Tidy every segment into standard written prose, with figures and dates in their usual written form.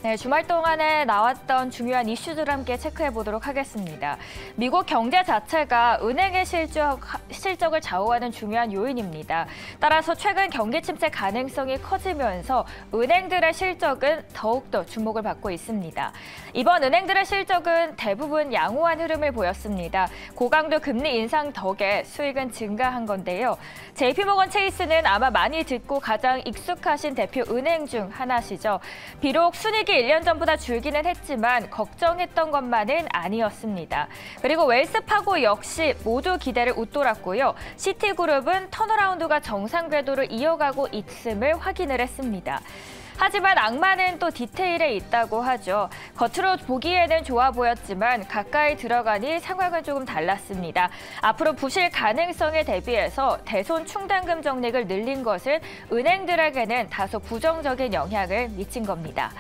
네, 주말 동안에 나왔던 중요한 이슈들을 함께 체크해 보도록 하겠습니다. 미국 경제 자체가 은행의 실적을 좌우하는 중요한 요인입니다. 따라서 최근 경기 침체 가능성이 커지면서 은행들의 실적은 더욱더 주목을 받고 있습니다. 이번 은행들의 실적은 대부분 양호한 흐름을 보였습니다. 고강도 금리 인상 덕에 수익은 증가한 건데요. JP모건 체이스는 아마 많이 듣고 가장 익숙하신 대표 은행 중 하나시죠. 비록 순이익이 1년 전보다 줄기는 했지만 걱정했던 것만은 아니었습니다. 그리고 웰스파고 역시 모두 기대를 웃돌았고요. 시티그룹은 턴어라운드가 정상 궤도를 이어가고 있음을 확인을 했습니다. 하지만 악마는 또 디테일에 있다고 하죠. 겉으로 보기에는 좋아 보였지만 가까이 들어가니 상황은 조금 달랐습니다. 앞으로 부실 가능성에 대비해서 대손 충당금 적립을 늘린 것은 은행들에게는 다소 부정적인 영향을 미친 겁니다.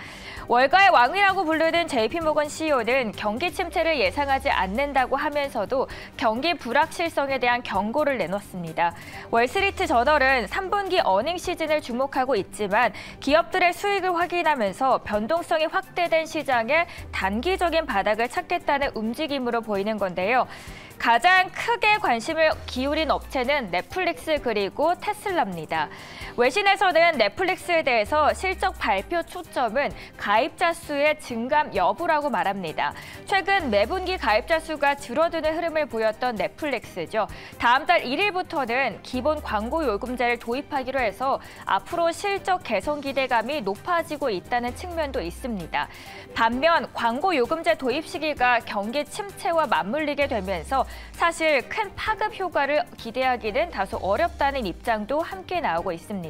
월가의 왕이라고 부르는 JP모건 CEO는 경기 침체를 예상하지 않는다고 하면서도 경기 불확실성에 대한 경고를 내놓습니다. 월스트리트 저널은 3분기 어닝 시즌을 주목하고 있지만 기업들의 수익을 확인하면서 변동성이 확대된 시장에 단기적인 바닥을 찾겠다는 움직임으로 보이는 건데요. 가장 크게 관심을 기울인 업체는 넷플릭스 그리고 테슬라입니다. 외신에서는 넷플릭스에 대해서 실적 발표 초점은 가입자 수의 증감 여부라고 말합니다. 최근 매분기 가입자 수가 줄어드는 흐름을 보였던 넷플릭스죠. 다음 달 1일부터는 기본 광고 요금제를 도입하기로 해서 앞으로 실적 개선 기대감이 높아지고 있다는 측면도 있습니다. 반면 광고 요금제 도입 시기가 경기 침체와 맞물리게 되면서 사실 큰 파급 효과를 기대하기는 다소 어렵다는 입장도 함께 나오고 있습니다.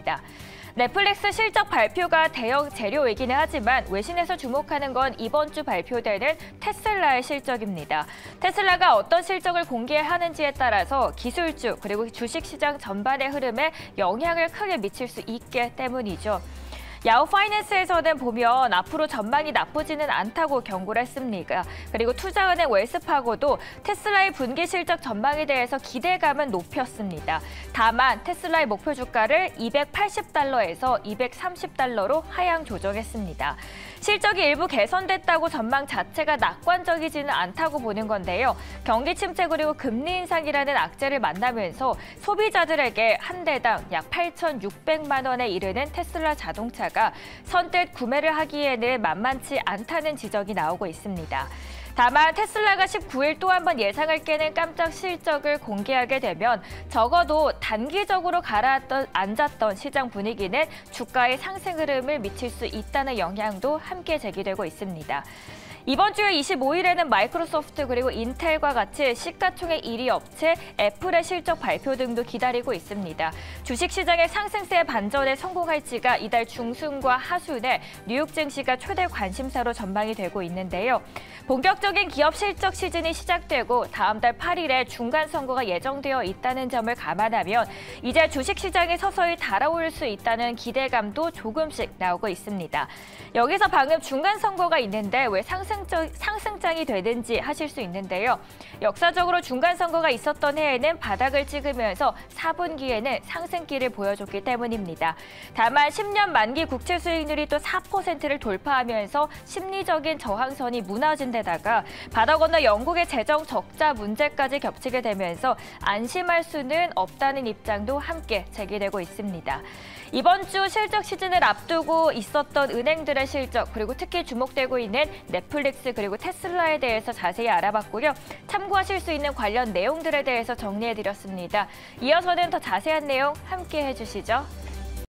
넷플릭스 실적 발표가 대형 재료이기는 하지만 외신에서 주목하는 건 이번 주 발표되는 테슬라의 실적입니다. 테슬라가 어떤 실적을 공개하는지에 따라서 기술주 그리고 주식시장 전반의 흐름에 영향을 크게 미칠 수 있기 때문이죠. 야후 파이낸스에서는 보면 앞으로 전망이 나쁘지는 않다고 경고를 했습니다. 그리고 투자은행 웰스파고도 테슬라의 분기 실적 전망에 대해서 기대감은 높였습니다. 다만 테슬라의 목표 주가를 $280에서 $230로 하향 조정했습니다. 실적이 일부 개선됐다고 전망 자체가 낙관적이지는 않다고 보는 건데요. 경기 침체 그리고 금리 인상이라는 악재를 만나면서 소비자들에게 한 대당 약 8,600만 원에 이르는 테슬라 자동차가 선뜻 구매를 하기에는 만만치 않다는 지적이 나오고 있습니다. 다만 테슬라가 19일 또 한 번 예상을 깨는 깜짝 실적을 공개하게 되면 적어도 단기적으로 가라앉았던 시장 분위기는 주가의 상승 흐름을 미칠 수 있다는 영향도 함께 제기되고 있습니다. 이번 주 25일에는 마이크로소프트 그리고 인텔과 같이 시가총액 1위 업체 애플의 실적 발표 등도 기다리고 있습니다. 주식시장의 상승세 반전에 성공할지가 이달 중순과 하순에 뉴욕 증시가 최대 관심사로 전망이 되고 있는데요. 본격적인 기업 실적 시즌이 시작되고 다음 달 8일에 중간 선거가 예정되어 있다는 점을 감안하면 이제 주식시장이 서서히 달아올 수 있다는 기대감도 조금씩 나오고 있습니다. 여기서 방금 중간 선거가 있는데 왜 상승장이 되는지 하실 수 있는데요. 역사적으로 중간 선거가 있었던 해에는 바닥을 찍으면서 4분기에는 상승기를 보여줬기 때문입니다. 다만 10년 만기 국채 수익률이 또 4%를 돌파하면서 심리적인 저항선이 무너진 데다가 바다 건너 영국의 재정 적자 문제까지 겹치게 되면서 안심할 수는 없다는 입장도 함께 제기되고 있습니다. 이번 주 실적 시즌을 앞두고 있었던 은행들의 실적 그리고 특히 주목되고 있는 넷플릭스 그리고 테슬라에 대해서 자세히 알아봤고요. 참고하실 수 있는 관련 내용들에 대해서 정리해드렸습니다. 이어서는 더 자세한 내용 함께 해주시죠.